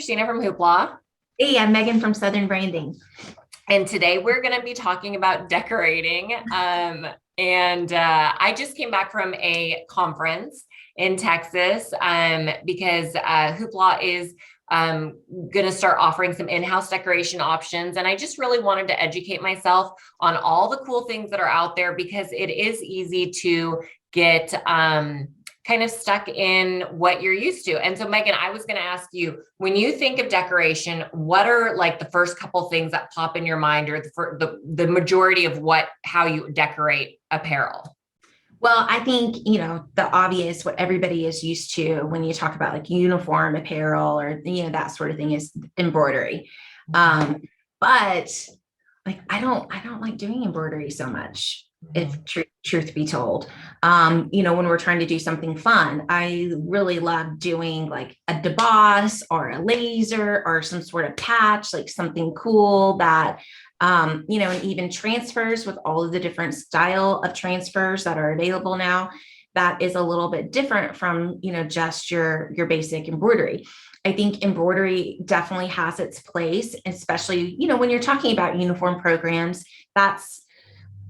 Christina from Hoopla. Hey, I'm Megan from Southern Branding. And today we're going to be talking about decorating. I just came back from a conference in Texas because Hoopla is going to start offering some in-house decoration options. And I just really wanted to educate myself on all the cool things that are out there because it is easy to get kind of stuck in what you're used to. And so, Megan, I was going to ask you, when you think of decoration, what are like the first couple things that pop in your mind, or the majority of how you decorate apparel? Well, I think, the obvious, what everybody is used to when you talk about like uniform apparel or, that sort of thing is embroidery. But like, I don't like doing embroidery so much. If truth be told, when we're trying to do something fun, I really love doing like a deboss or a laser or some sort of patch, like something cool that, and even transfers with all of the different style of transfers that are available now. That is a little bit different from, just your basic embroidery. I think embroidery definitely has its place, especially, when you're talking about uniform programs. That's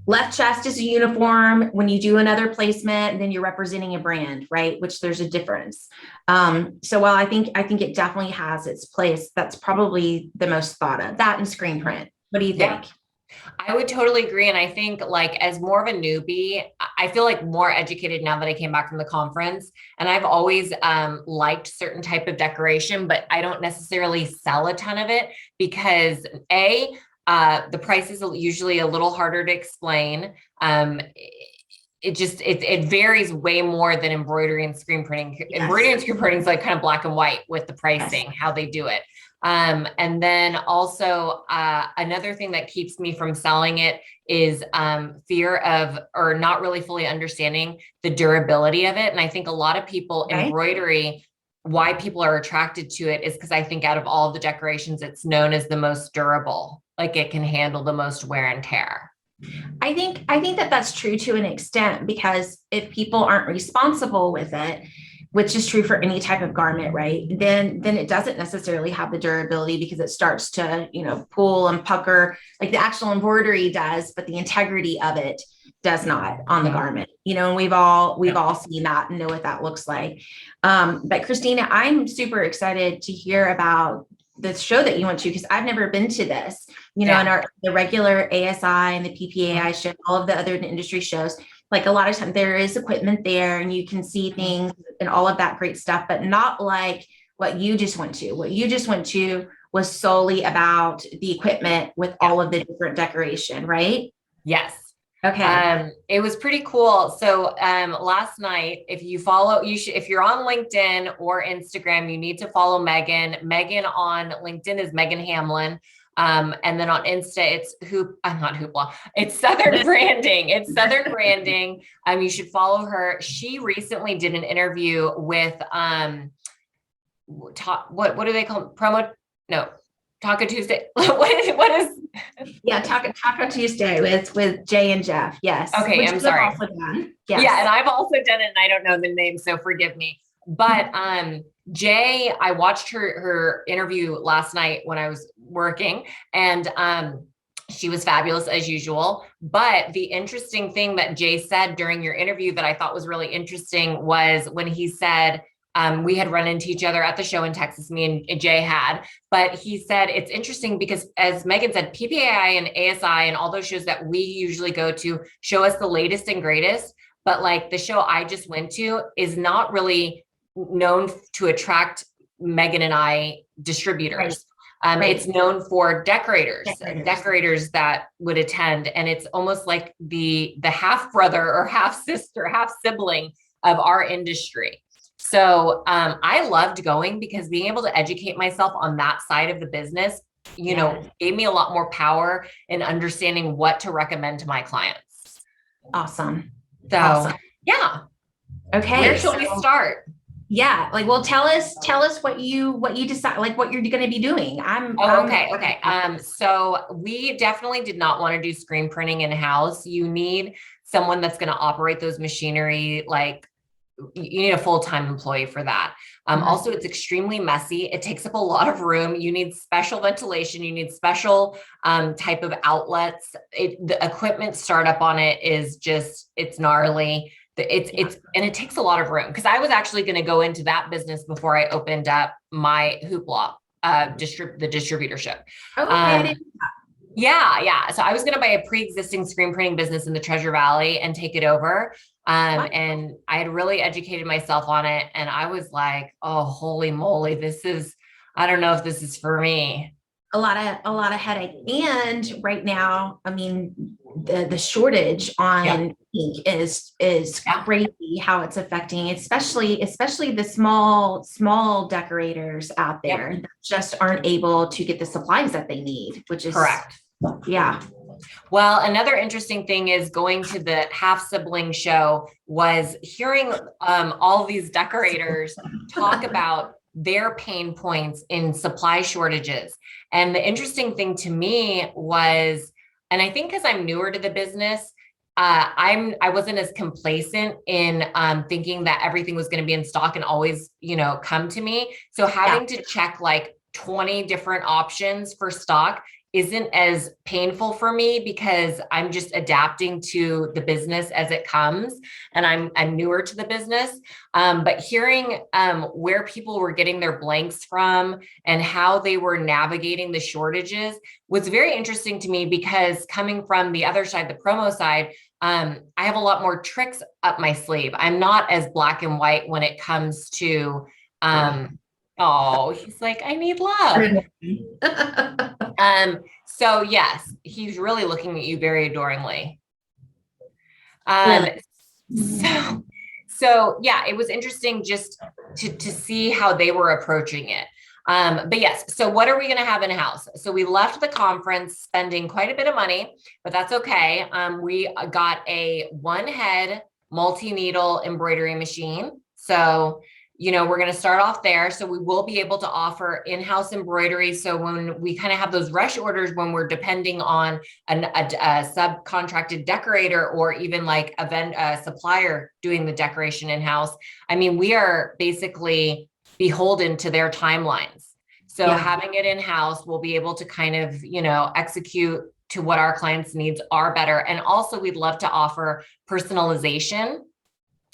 left chest is a uniform. When you do another placement, then you're representing a brand, right? Which there's a difference. So while I think it definitely has its place, that's probably the most thought of that and screen print. What do you think? Yeah. I would totally agree. And I think like as more of a newbie, I feel like more educated now that I came back from the conference. And I've always liked certain type of decoration, but I don't necessarily sell a ton of it because the price is usually a little harder to explain. It varies way more than embroidery and screen printing. Yes. Embroidery and screen printing is like kind of black and white with the pricing, yes, how they do it. And then also another thing that keeps me from selling it is fear of, or not really fully understanding the durability of it. And I think a lot of people, okay, embroidery, why people are attracted to it is because I think out of all of the decorations, it's known as the most durable. Like it can handle the most wear and tear. I think that that's true to an extent, because if people aren't responsible with it, which is true for any type of garment, right, then it doesn't necessarily have the durability, because it starts to, pull and pucker like the actual embroidery does, but the integrity of it does not on the garment, and we've all seen that and know what that looks like. But Christina, I'm super excited to hear about the show that you went to, because I've never been to this, in the regular ASI and the PPAI show, all of the other industry shows. Like a lot of times there is equipment there and you can see things and all of that great stuff, but not like what you just went to. What you just went to was solely about the equipment with all of the different decoration, right? Yes. Okay. It was pretty cool. So last night, if you're on LinkedIn or Instagram, you need to follow Megan. Megan on LinkedIn is Megan Hamlin. And then on Insta, it's not Hoopla. It's Southern Branding. It's Southern Branding. You should follow her. She recently did an interview with what do they call it? Taco Tuesday. what is Taco Tuesday with Jay and Jeff. Yes. Okay, which I'm sorry. Also done. Yes. Yeah, and I've also done it and I don't know the name, so forgive me. But Jay, I watched her interview last night when I was working, and she was fabulous as usual. But the interesting thing that Jay said during your interview that I thought was really interesting was when he said, we had run into each other at the show in Texas, me and Jay had, but he said, it's interesting because as Megan said, PPAI and ASI and all those shows that we usually go to show us the latest and greatest. But like the show I just went to is not really known to attract Megan and I distributors. Right. It's known for decorators that would attend. And it's almost like the half brother or half sister, half sibling of our industry. So I loved going because being able to educate myself on that side of the business, gave me a lot more power in understanding what to recommend to my clients. Awesome. So awesome. Yeah. Okay. Where shall we start? Yeah. Like, well, tell us what you decide, like what you're going to be doing. Okay. So we definitely did not want to do screen printing in-house. You need someone that's going to operate those machinery like you need a full-time employee for that. Also, it's extremely messy. It takes up a lot of room. You need special ventilation. You need special type of outlets. The equipment startup on it is just, it's gnarly. And it takes a lot of room, because I was actually going to go into that business before I opened up my hoopla, the distributorship. Okay. Yeah. So I was going to buy a pre-existing screen printing business in the Treasure Valley and take it over. Wow. And I had really educated myself on it. And I was like, oh, holy moly, I don't know if this is for me. A lot of headache. And right now, I mean, the shortage on ink is crazy how it's affecting, especially the small decorators out there that just aren't able to get the supplies that they need, which is correct. Yeah. Well, another interesting thing is going to the half sibling show was hearing all these decorators talk about their pain points in supply shortages. And the interesting thing to me was, and I think because I'm newer to the business, I wasn't as complacent in thinking that everything was going to be in stock and always, come to me. So having to check like 20 different options for stock isn't as painful for me, because I'm just adapting to the business as it comes, and I'm newer to the business. But hearing where people were getting their blanks from and how they were navigating the shortages was very interesting to me, because coming from the other side, the promo side, I have a lot more tricks up my sleeve. I'm not as black and white when it comes to oh, he's like, I need love. So yes, he's really looking at you very adoringly. So yeah, it was interesting just to see how they were approaching it. But yes, so what are we going to have in house? So we left the conference spending quite a bit of money, but that's okay. We got a one head multi-needle embroidery machine. So we're going to start off there. So we will be able to offer in-house embroidery. So when we kind of have those rush orders, when we're depending on a subcontracted decorator, or even like a supplier doing the decoration in-house, I mean, we are basically beholden to their timelines. So having it in-house, we'll be able to kind of, execute to what our clients' needs are better. And also we'd love to offer personalization,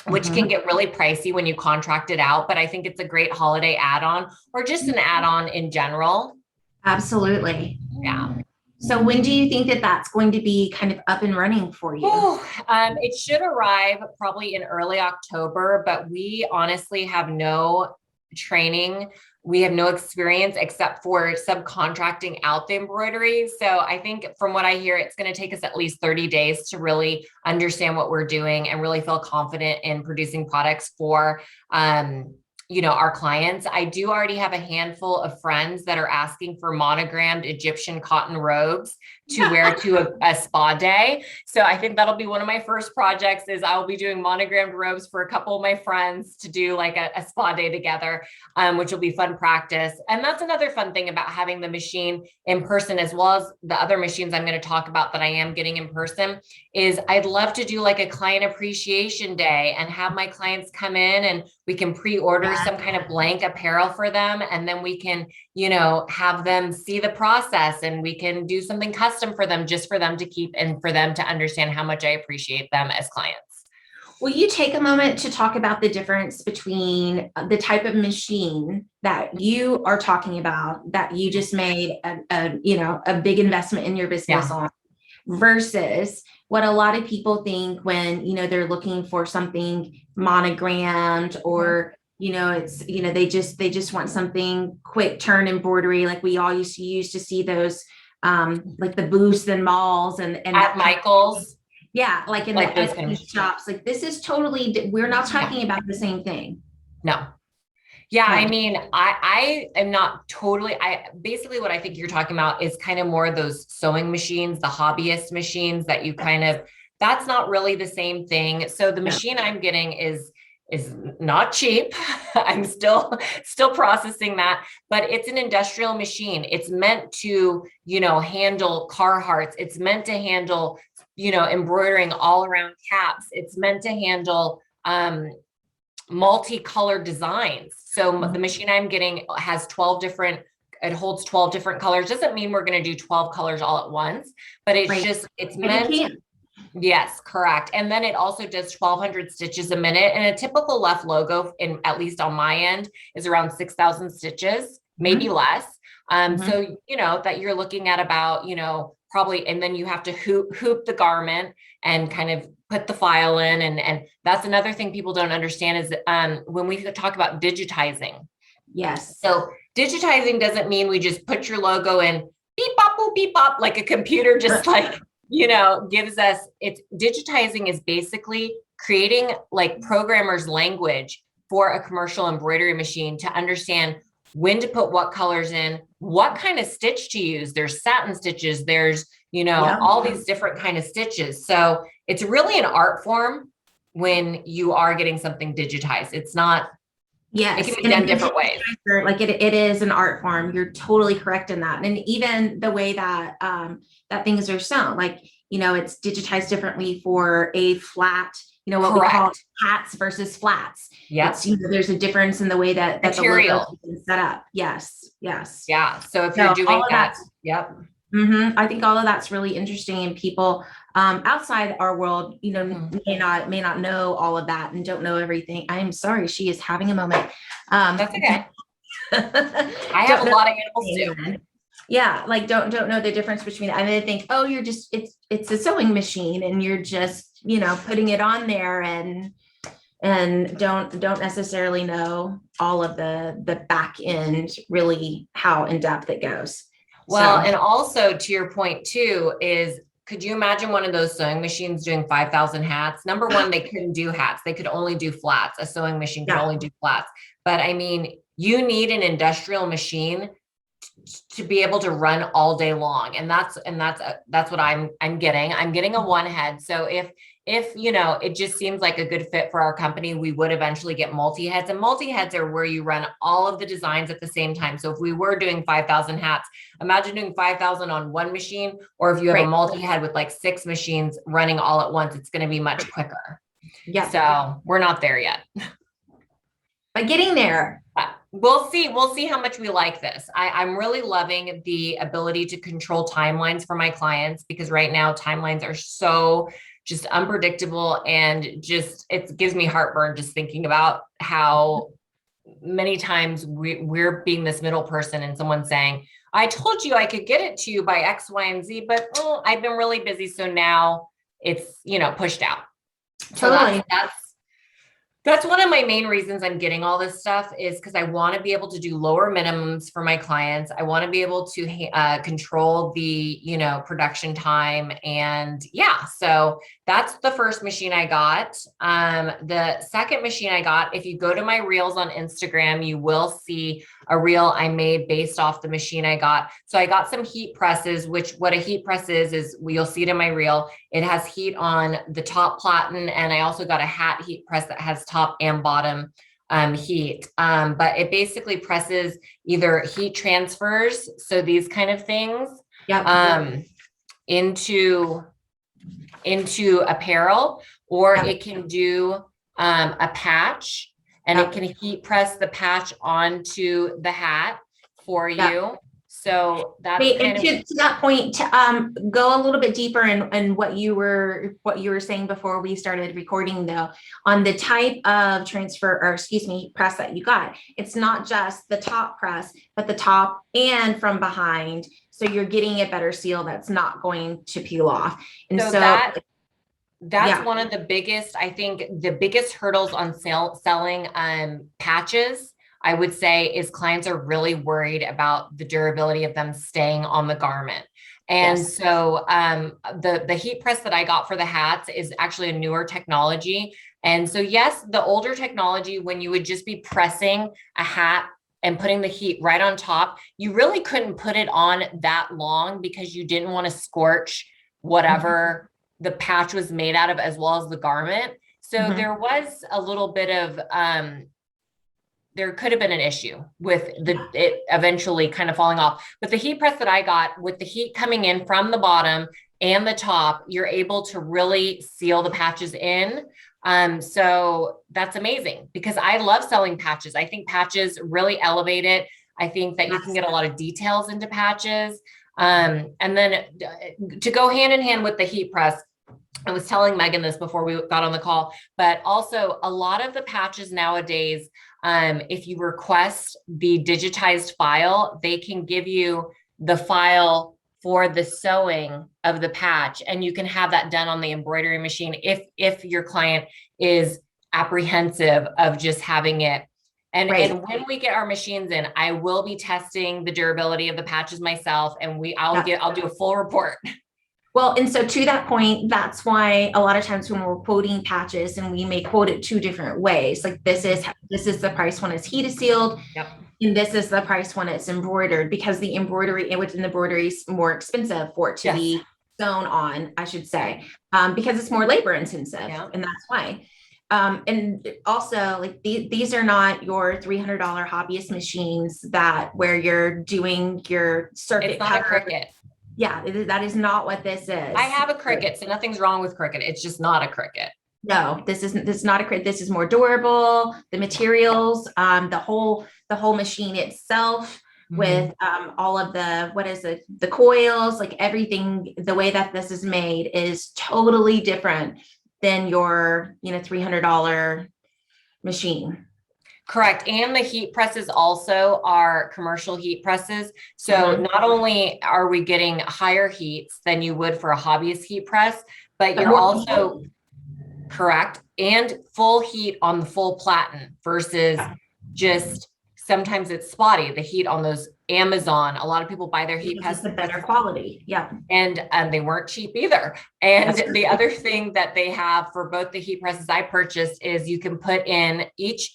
which can get really pricey when you contract it out. But I think it's a great holiday add-on, or just an add-on in general. Absolutely. Yeah. So when do you think that that's going to be kind of up and running for you? It should arrive probably in early October, but we honestly have no training. We have no experience except for subcontracting out the embroidery. So I think from what I hear, it's going to take us at least 30 days to really understand what we're doing and really feel confident in producing products for, our clients. I do already have a handful of friends that are asking for monogrammed Egyptian cotton robes to wear to a spa day. So I think that'll be one of my first projects, is I'll be doing monogrammed robes for a couple of my friends to do like a spa day together, which will be fun practice. And that's another fun thing about having the machine in person, as well as the other machines I'm going to talk about that I am getting in person, is I'd love to do like a client appreciation day and have my clients come in and we can pre-order some kind of blank apparel for them. And then we can, have them see the process, and we can do something custom for them, just for them to keep and for them to understand how much I appreciate them as clients. Will you take a moment to talk about the difference between the type of machine that you are talking about, that you just made a big investment in your business on, versus what a lot of people think when, they're looking for something monogrammed, or, they just want something quick turn embroidery, like we all used to see those, like the booths and malls and at Michael's. Yeah, like in like the kind of shops. Like this is totally, we're not talking about the same thing. No. Yeah, I mean, I am not totally, basically what I think you're talking about is kind of more those sewing machines, the hobbyist machines that you that's not really the same thing. So the machine I'm getting is not cheap. I'm still processing that, but it's an industrial machine. It's meant to, handle Carhartts. It's meant to handle, embroidering all around caps. It's meant to handle, multicolored designs. So the machine I'm getting has 12 different, it holds 12 different colors. Doesn't mean we're going to do 12 colors all at once, but it's Right. just, it's But you meant. can. Yes, correct. And then it also does 1,200 stitches a minute. And a typical left logo, in at least on my end, is around 6,000 stitches, maybe less. So, you know, that you're looking at about, you know, probably, and then you have to hoop the garment and kind of put the file in. And that's another thing people don't understand is when we talk about digitizing. Yes. So digitizing doesn't mean we just put your logo in, beep, bop, boop, beep, bop, like a computer, just like, you know, gives us, it's digitizing is basically creating like programmer's language for a commercial embroidery machine to understand when to put what colors in, what kind of stitch to use. There's satin stitches, there's, you know, all these different kind of stitches. So it's really an art form when you are getting something digitized. It's not, yes, it can be done different ways. Like it is an art form. You're totally correct in that. And even the way that that things are sewn, like, you know, it's digitized differently for a flat, you know, what we call hats versus flats. Yes. You know, there's a difference in the way that the logo is set up. Yes. Yes. Yeah. So if you're doing that, yep. I think all of that's really interesting, and people outside our world, you know, may not know all of that and don't know everything. I'm sorry, she is having a moment. That's okay. I have a lot of animals too. Yeah, like don't know the difference between. I mean, I think, oh, you're just it's a sewing machine, and you're just, you know, putting it on there, and don't necessarily know all of the back end, really how in depth it goes. Well, and also to your point too, is could you imagine one of those sewing machines doing 5,000 hats? Number one, they couldn't do hats. They could only do flats. A sewing machine could only do flats. But I mean, you need an industrial machine to be able to run all day long. And that's what I'm getting. I'm getting a one head. So if, you know, it just seems like a good fit for our company, we would eventually get multi-heads, and multi-heads are where you run all of the designs at the same time. So if we were doing 5,000 hats, imagine doing 5,000 on one machine, or if you have a multi-head with like 6 machines running all at once, it's going to be much quicker. Yeah. So we're not there yet. But getting there. We'll see how much we like this. I'm really loving the ability to control timelines for my clients, because right now timelines are so just unpredictable, and just, it gives me heartburn just thinking about how many times we're being this middle person, and someone saying, I told you I could get it to you by X, Y, and Z, but I've been really busy. So now it's, you know, pushed out. So that's one of my main reasons I'm getting all this stuff, is because I want to be able to do lower minimums for my clients. I want to be able to control the, you know, production time. And yeah, so that's the first machine I got. The second machine I got, if you go to my reels on Instagram, you will see a reel I made based off the machine I got. So I got some heat presses, which what a heat press is you'll see it in my reel. It has heat on the top platen, and I also got a hat heat press that has top and bottom heat. But it basically presses either heat transfers, so these kind of things, into apparel, or it can do a patch, and it can heat press the patch onto the hat for you. So that's to that point, go a little bit deeper in what you were saying before we started recording, though, on the type of transfer, or excuse me, press that you got. It's not just the top press, but the top and from behind. So you're getting a better seal that's not going to peel off. And so that's one of the biggest, I think the biggest hurdles on selling patches, I would say, is clients are really worried about the durability of them staying on the garment. And so the heat press that I got for the hats is actually a newer technology. And so yes, the older technology, when you would just be pressing a hat and putting the heat right on top, you really couldn't put it on that long, because you didn't want to scorch whatever the patch was made out of, as well as the garment. So there was a little bit of, there could have been an issue with it eventually kind of falling off. But the heat press that I got, with the heat coming in from the bottom and the top, you're able to really seal the patches in So that's amazing because I love selling patches. I think patches really elevate it. I think that you can get a lot of details into patches. And then to go hand in hand with the heat press, I was telling Megan this before we got on the call, but also a lot of the patches nowadays, if you request the digitized file, they can give you the file for the sewing of the patch, and you can have that done on the embroidery machine if your client is apprehensive of just having it. And when we get our machines in, I will be testing the durability of the patches myself, and I'll do a full report. Well, and so to that point, that's why a lot of times when we're quoting patches and we may quote it two different ways, like this is the price when it's heated sealed. Yep. And this is the price when it's embroidered, because the embroidery within the embroidery is more expensive for it to be sewn on, I should say, because it's more labor intensive, and that's why. And also, like these are not your $300 hobbyist machines where you're doing your circuit. It's not a Cricut. Yeah, that is not what this is. I have a Cricut, so nothing's wrong with Cricut. It's just not a Cricut. No, this is not a Cricut. This is more durable. The materials, the whole machine itself, with all of the coils, like everything, the way that this is made is totally different than your $300 machine. Correct. And the heat presses also are commercial heat presses. So not only are we getting higher heats than you would for a hobbyist heat press, but you're also correct, and full heat on the full platen versus just sometimes it's spotty. The heat on those Amazon, a lot of people buy their heat presses. It's better quality. Yeah. And they weren't cheap either. And the other thing that they have for both the heat presses I purchased is you can put in each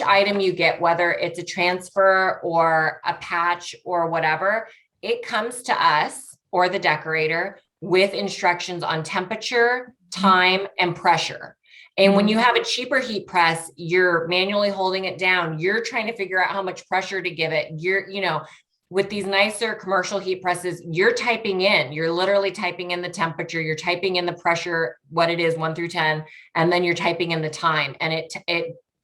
item you get, whether it's a transfer or a patch or whatever, it comes to us or the decorator with instructions on temperature, time, and pressure. And when you have a cheaper heat press, you're manually holding it down. You're trying to figure out how much pressure to give it. With these nicer commercial heat presses, you're literally typing in the temperature, you're typing in the pressure, what it is, 1 through 10, and then you're typing in the time, and it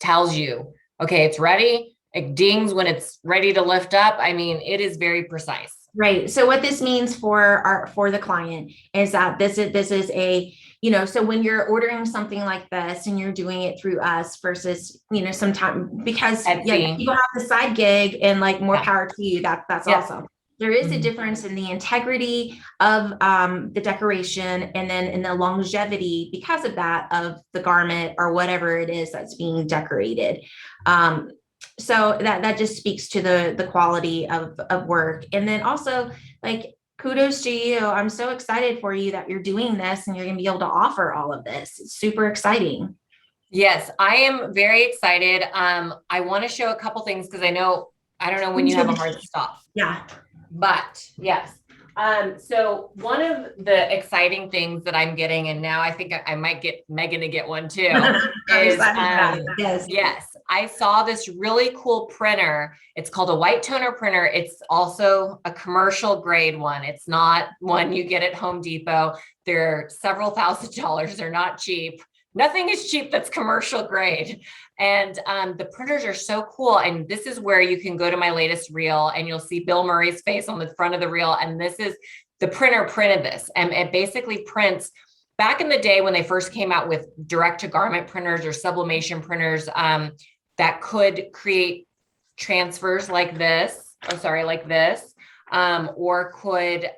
tells you, okay, it's ready. It dings when it's ready to lift up. I mean, it is very precise. Right. So what this means for the client is that this is a, so when you're ordering something like this and you're doing it through us versus, sometimes, because people have the side gig and like more power to you. That's awesome. There is a difference in the integrity of the decoration, and then in the longevity because of that of the garment or whatever it is that's being decorated. So that just speaks to the quality of work. And then also, like, kudos to you. I'm so excited for you that you're doing this and you're going to be able to offer all of this. It's super exciting. Yes, I am very excited. I want to show a couple things because I don't know when you have a hard stop. Yeah. But yes. So one of the exciting things that I'm getting, and now I think I might get Megan to get one too, is yes, I saw this really cool printer. It's called a white toner printer. It's also a commercial grade one. It's not one you get at Home Depot. They're several $1,000s. They're not cheap. Nothing is cheap that's commercial grade. And the printers are so cool. And this is where you can go to my latest reel and you'll see Bill Murray's face on the front of the reel. And this is the printer printed this. And it basically prints, back in the day when they first came out with direct to garment printers or sublimation printers that could create transfers like this, or could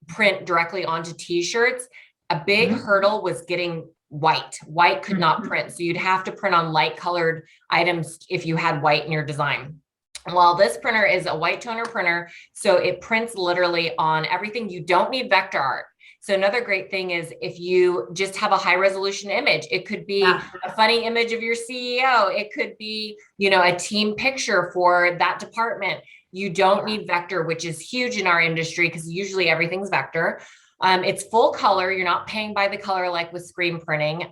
print directly onto t-shirts. A big hurdle was getting white could not print. So you'd have to print on light colored items if you had white in your design. Well, this printer is a white toner printer. So it prints literally on everything. You don't need vector art. So another great thing is if you just have a high resolution image, it could be a funny image of your CEO. It could be, a team picture for that department. You don't need vector, which is huge in our industry because usually everything's vector. It's full color. You're not paying by the color like with screen printing.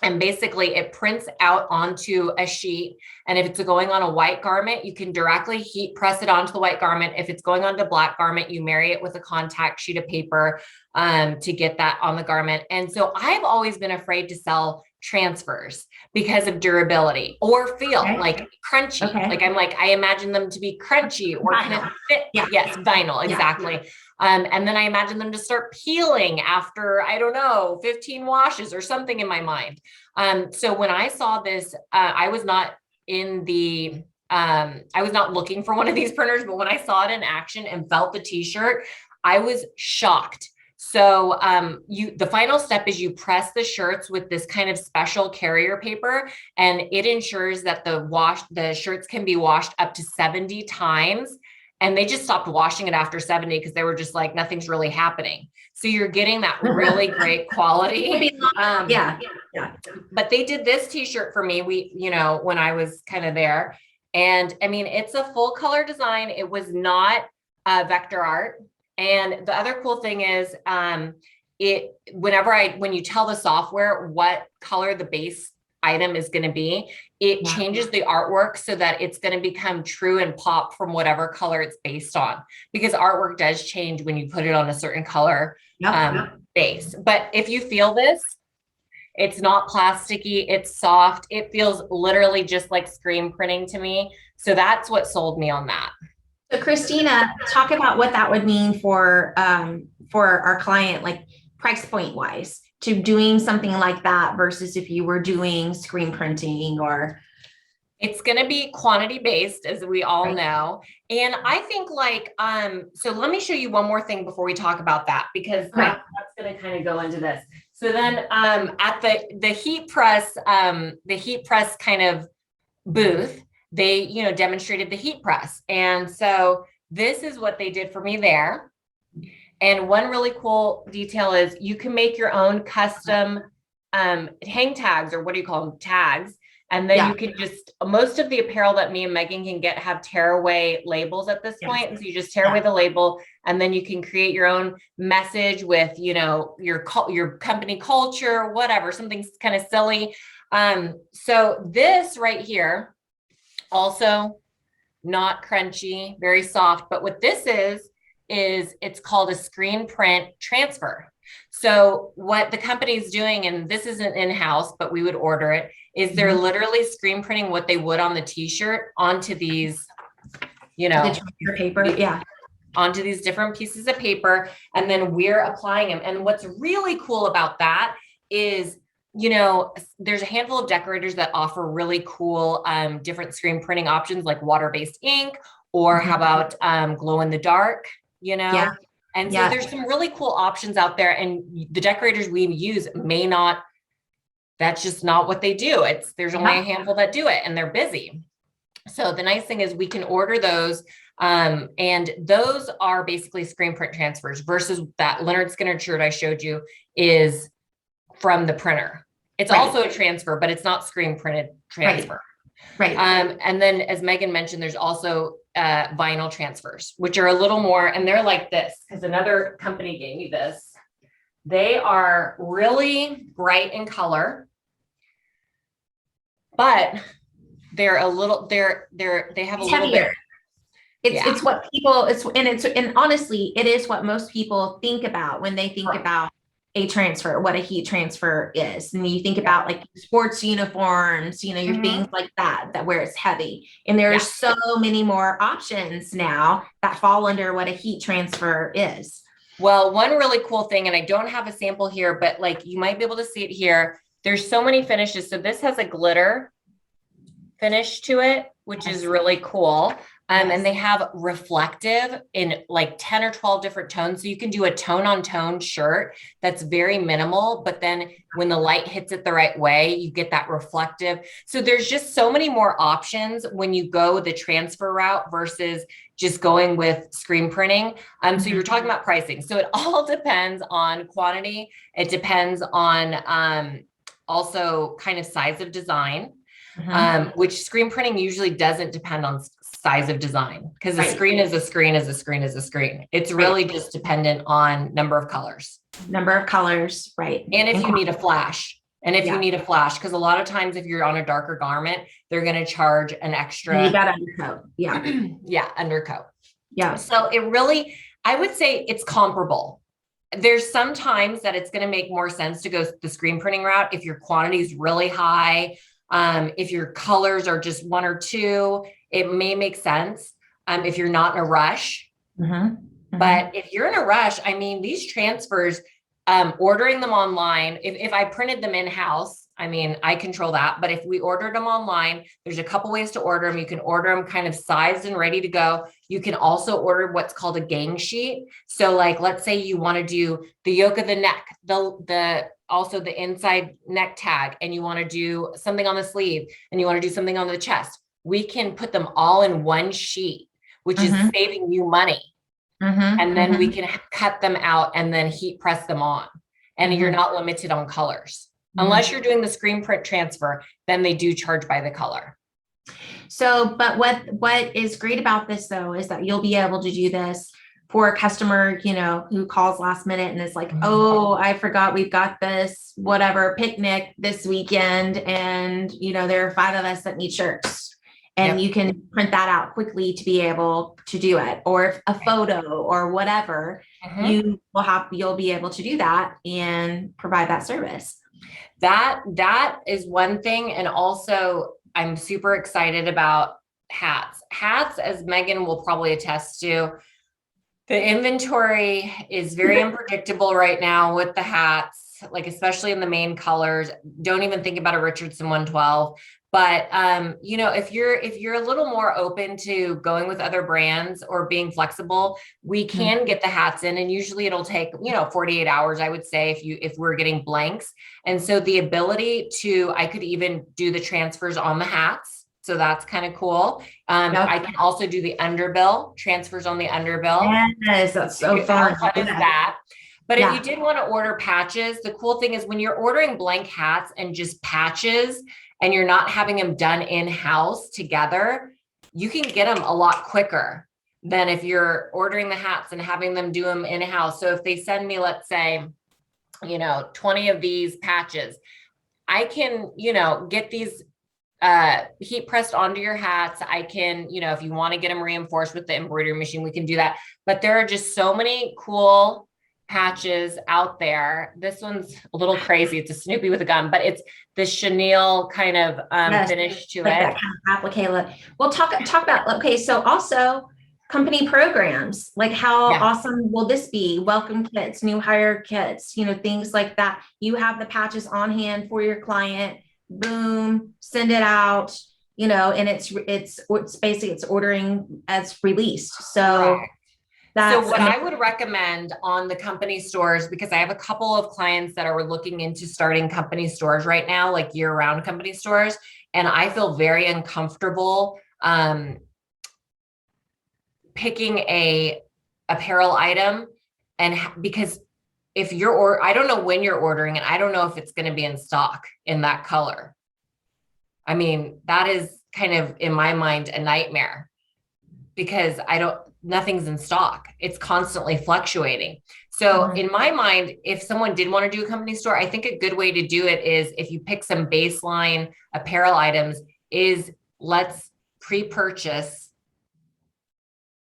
And basically it prints out onto a sheet. And if it's going on a white garment, you can directly heat press it onto the white garment. If it's going onto black garment, you marry it with a contact sheet of paper to get that on the garment. And so I've always been afraid to sell transfers because of durability or feel Okay. like crunchy. Okay. Like I imagine them to be crunchy or kind of fit. Yeah. Yes, vinyl, exactly. And then I imagine them to start peeling after, I don't know, 15 washes or something in my mind. So when I saw this, I was not looking for one of these printers, but when I saw it in action and felt the t-shirt, I was shocked. So the final step is you press the shirts with this kind of special carrier paper, and it ensures that the shirts can be washed up to 70 times. And they just stopped washing it after 70 because they were just like, nothing's really happening. So you're getting that really great quality. Yeah. But they did this t-shirt for me, when I was kind of there. And I mean, it's a full color design. It was not vector art. And the other cool thing is, when you tell the software what color the base item is going to be, it changes the artwork so that it's going to become true and pop from whatever color it's based on, because artwork does change when you put it on a certain color base. But if you feel this, it's not plasticky, it's soft. It feels literally just like screen printing to me. So that's what sold me on that. So Christina, talk about what that would mean for our client, like price point wise, to doing something like that versus if you were doing screen printing or. It's going to be quantity based, as we all know. And I think so let me show you one more thing before we talk about that, because that's going to kind of go into this. So then at the heat press kind of booth, they, demonstrated the heat press. And so this is what they did for me there. And one really cool detail is you can make your own custom hang tags, or what do you call them? Tags. And then you can most of the apparel that me and Megan can get have tearaway labels at this point. And so you just tear away the label, and then you can create your own message with, your company culture, whatever, something kind of silly. So this right here, also not crunchy, very soft. But what this is it's called a screen print transfer. So what the company's doing, and this isn't in-house, but we would order it, is they're literally screen printing what they would on the t-shirt onto these, the paper, onto these different pieces of paper, and then we're applying them. And what's really cool about that is, there's a handful of decorators that offer really cool different screen printing options, like water-based ink, or how about glow in the dark, And so there's some really cool options out there, and the decorators we use may not, that's just not what they do. There's only a handful that do it, and they're busy. So the nice thing is we can order those, and those are basically screen print transfers, versus that Leonard Skinner shirt I showed you is from the printer. It's also a transfer, but it's not screen printed transfer. Right. And then, as Megan mentioned, there's also vinyl transfers, which are a little more, and they're like this, because another company gave me this. They are really bright in color, but they're a little, they have a little bit. It's what people, and honestly, it is what most people think about when they think about a transfer, what a heat transfer is. And you think about like sports uniforms, your things like that where it's heavy. And there are so many more options now that fall under what a heat transfer is. Well, one really cool thing, and I don't have a sample here, but you might be able to see it here. There's so many finishes. So this has a glitter finish to it, which is really cool. And they have reflective in 10 or 12 different tones. So you can do a tone on tone shirt that's very minimal, but then when the light hits it the right way, you get that reflective. So there's just so many more options when you go the transfer route versus just going with screen printing. So you're talking about pricing. So it all depends on quantity. It depends on also kind of size of design, which screen printing usually doesn't depend on size of design, because a screen is a screen is a screen is a screen. It's really just dependent on number of colors. Right. And if you need a flash, because a lot of times if you're on a darker garment, they're going to charge an extra. You got undercoat. Undercoat. Yeah. So it really, I would say it's comparable. there's some times that it's going to make more sense to go the screen printing route if your quantity is really high. If your colors are just one or two, it may make sense if you're not in a rush. But if you're in a rush, I mean, these transfers, ordering them online, if I printed them in-house, I mean, I control that. But if we ordered them online, there's a couple ways to order them. You can order them kind of sized and ready to go. You can also order what's called a gang sheet. So like, let's say you want to do the yoke of the neck, also the inside neck tag, and you want to do something on the sleeve, and you want to do something on the chest. We can put them all in one sheet, which is saving you money. And then we can cut them out and then heat press them on. And you're not limited on colors. Unless you're doing the screen print transfer, then they do charge by the color. So, but what is great about this though, is that you'll be able to do this for a customer, you know, who calls last minute and is like, oh, I forgot we've got this, whatever, picnic this weekend. And, you know, there are 5 of us that need shirts. And you can print that out quickly to be able to do it, or if a photo or whatever, you'll be able to do that and provide that service. That is one thing. And also I'm super excited about hats. Hats, as Megan will probably attest to, the inventory is very unpredictable right now with the hats, like especially in the main colors. Don't even think about a Richardson 112. But, you know, if you're a little more open to going with other brands or being flexible, we can get the hats in, and usually it'll take, you know, 48 hours, I would say, if we're getting blanks. And so the ability I could even do the transfers on the hats. So that's kind of cool. I can also do the underbill transfers on the underbill. Yes, that's so fun. What is that? But if you did want to order patches, the cool thing is when you're ordering blank hats and just patches, and you're not having them done in-house together, you can get them a lot quicker than if you're ordering the hats and having them do them in-house. So if they send me, let's say, you know, 20 of these patches, I can, you know, get these heat pressed onto your hats. I can, you know, if you want to get them reinforced with the embroidery machine, we can do that. But there are just so many cool patches out there. This one's a little crazy. It's a Snoopy with a gun, but it's the chenille kind of finish to like it. That kind of applique. Well, talk about, okay. So also company programs, like how awesome will this be? Welcome kits, new hire kits, you know, things like that. You have the patches on hand for your client, boom, send it out, you know, and it's basically, it's ordering as released. So so what I would recommend on the company stores, because I have a couple of clients that are looking into starting company stores right now, like year-round company stores, and I feel very uncomfortable picking a apparel item, and because if I don't know when you're ordering, and I don't know if it's going to be in stock in that color. I mean, that is kind of, in my mind, a nightmare, because nothing's in stock. It's constantly fluctuating. So in my mind, if someone did want to do a company store, I think a good way to do it is, if you pick some baseline apparel items, is let's pre-purchase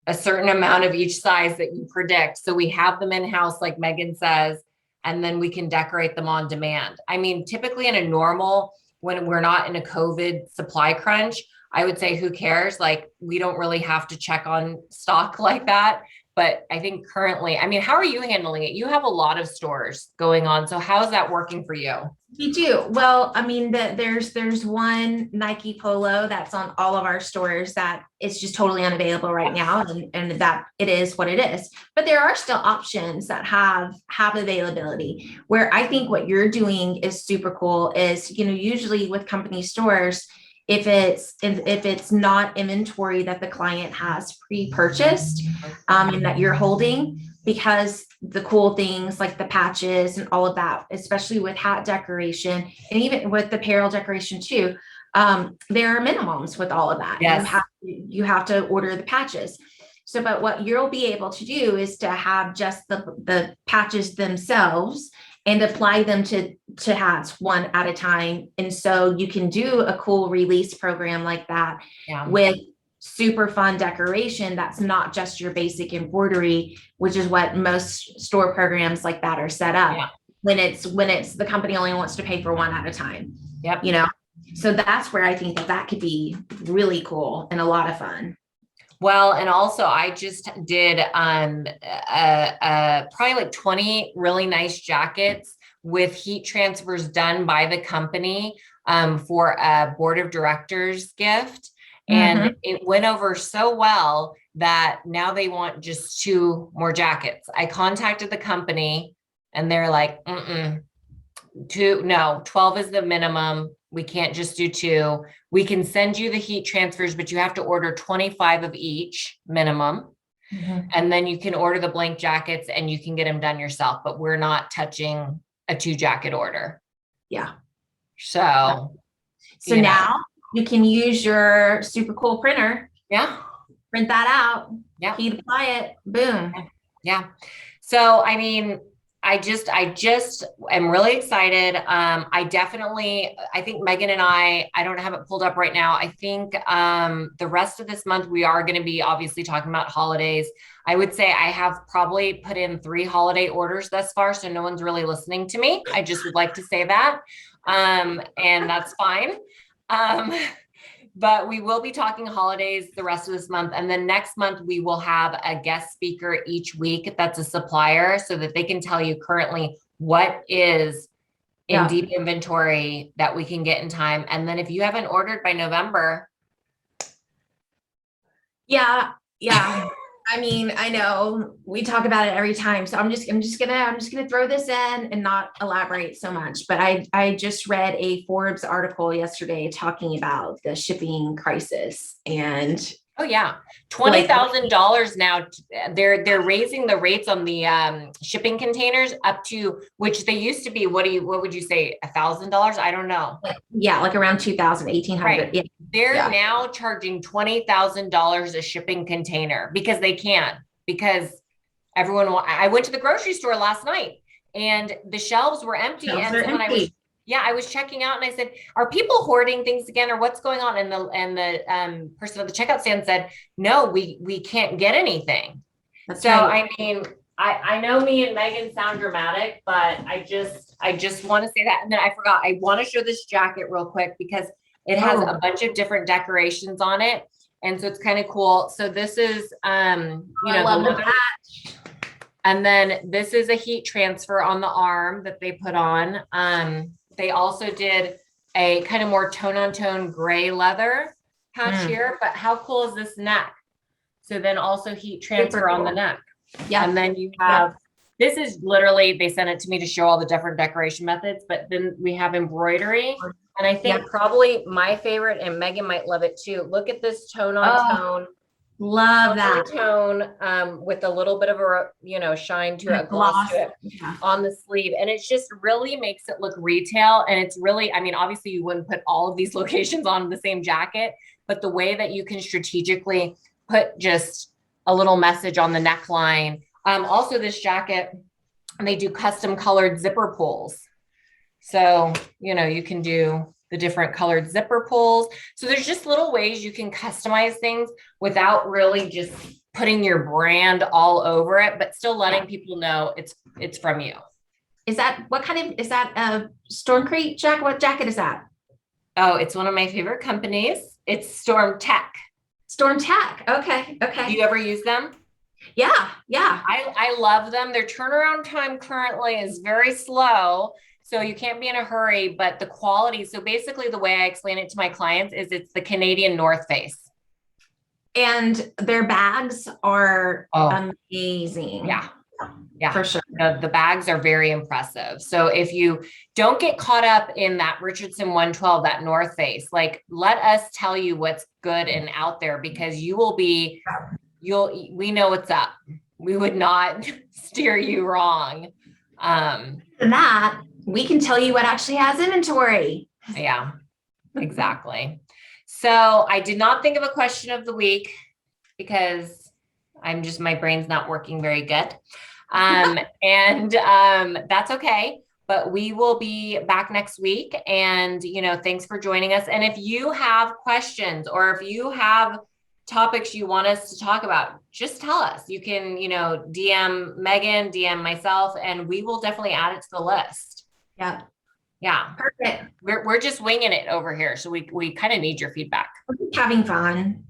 a certain amount of each size that you predict. So we have them in-house, like Megan says, and then we can decorate them on demand. I mean, typically in a normal, when we're not in a COVID supply crunch, I would say, who cares? Like, we don't really have to check on stock like that. But I think currently, I mean, how are you handling it? You have a lot of stores going on. So how is that working for you? We do. Well, I mean, there's one Nike polo that's on all of our stores that is just totally unavailable right now. And that it is what it is. But there are still options that have availability, where I think what you're doing is super cool is, you know, usually with company stores, if it's not inventory that the client has pre-purchased and that you're holding, because the cool things like the patches and all of that, especially with hat decoration and even with the apparel decoration too, there are minimums with all of that. Yes. You have to order the patches. So, but what you'll be able to do is to have just the patches themselves and apply them to hats one at a time. And so you can do a cool release program like that with super fun decoration that's not just your basic embroidery, which is what most store programs like that are set up. Yeah. When it's the company only wants to pay for one at a time. Yep. You know, so that's where I think that could be really cool and a lot of fun. Well, and also I just did probably like 20 really nice jackets with heat transfers done by the company for a board of directors gift. And it went over so well that now they want just 2 more jackets. I contacted the company and they're like, 12 is the minimum. We can't just do 2. We can send you the heat transfers, but you have to order 25 of each minimum. And then you can order the blank jackets and you can get them done yourself, but we're not touching a 2 jacket order. Yeah. So now you can use your super cool printer. Yeah. Print that out. Yeah. Heat apply it. Boom. Yeah. So, I mean, I just am really excited. I think Megan and I don't have it pulled up right now. I think the rest of this month, we are going to be obviously talking about holidays. I would say I have probably put in 3 holiday orders thus far. So no one's really listening to me. I just would like to say that. And that's fine. But we will be talking holidays the rest of this month. And then next month, we will have a guest speaker each week that's a supplier so that they can tell you currently what is in deep inventory that we can get in time. And then if you haven't ordered by November. Yeah. I mean, I know we talk about it every time. So I'm just gonna throw this in and not elaborate so much. But I just read a Forbes article yesterday talking about the shipping crisis. And oh yeah, $20,000 now. They're raising the rates on the shipping containers up to, which they used to be. What would you say, $1,000? I don't know. Yeah, like around 2,000, 1,800. Right. Yeah. They're now charging $20,000 a shipping container because they can. Because I went to the grocery store last night and the shelves were empty. I was checking out and I said, are people hoarding things again or what's going on? And the person at the checkout stand said, no, we can't get anything. That's so, right. I mean, I know me and Megan sound dramatic, but I just want to say that. And then I forgot, I want to show this jacket real quick because it has a bunch of different decorations on it. And so it's kind of cool. So this is, I love that. And then this is a heat transfer on the arm that they put on. They also did a kind of more tone on tone gray leather patch here, but how cool is this neck? So then also heat transfer on the neck. Yeah. And then you have, this is literally, they sent it to me to show all the different decoration methods, but then we have embroidery. And I think probably my favorite, and Megan might love it too. Look at this tone on tone. Love that tone with a little bit of a shine to it, gloss to it on the sleeve, and it just really makes it look retail. And it's really, I mean, obviously you wouldn't put all of these locations on the same jacket, but the way that you can strategically put just a little message on the neckline. Also, this jacket, and they do custom colored zipper pulls, so you can do the different colored zipper pulls. So there's just little ways you can customize things without really just putting your brand all over it, but still letting people know it's from you. Is that a Stormcrete jacket? What jacket is that? Oh, it's one of my favorite companies. It's Storm Tech. Storm Tech. Okay. Do you ever use them? Yeah. I love them. Their turnaround time currently is very slow. So you can't be in a hurry, but the quality. So basically the way I explain it to my clients is it's the Canadian North Face. And their bags are amazing. Yeah, for sure. The bags are very impressive. So if you don't get caught up in that Richardson 112, that North Face, like let us tell you what's good and out there, because we know what's up. We would not steer you wrong. And that we can tell you what actually has inventory. Yeah, exactly. So I did not think of a question of the week because my brain's not working very good. And that's okay, but we will be back next week. And, thanks for joining us. And if you have questions or if you have topics you want us to talk about, just tell us. You can, DM Megan, DM myself, and we will definitely add it to the list. Yeah. Yeah. Perfect. We're just winging it over here. So we kind of need your feedback. We're just having fun.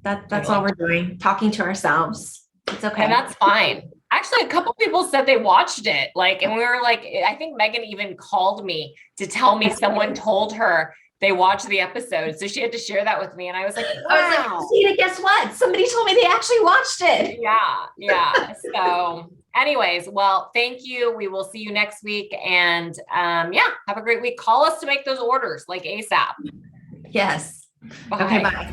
That's all we're doing. Talking to ourselves. It's okay. And that's fine. Actually, a couple people said they watched it. And we were like, I think Megan even called me to tell me someone told her they watched the episode. So she had to share that with me. And I was like, wow. Christina, guess what? Somebody told me they actually watched it. Yeah. So anyways, well, thank you. We will see you next week. And have a great week. Call us to make those orders ASAP. Yes. Bye. Okay, bye.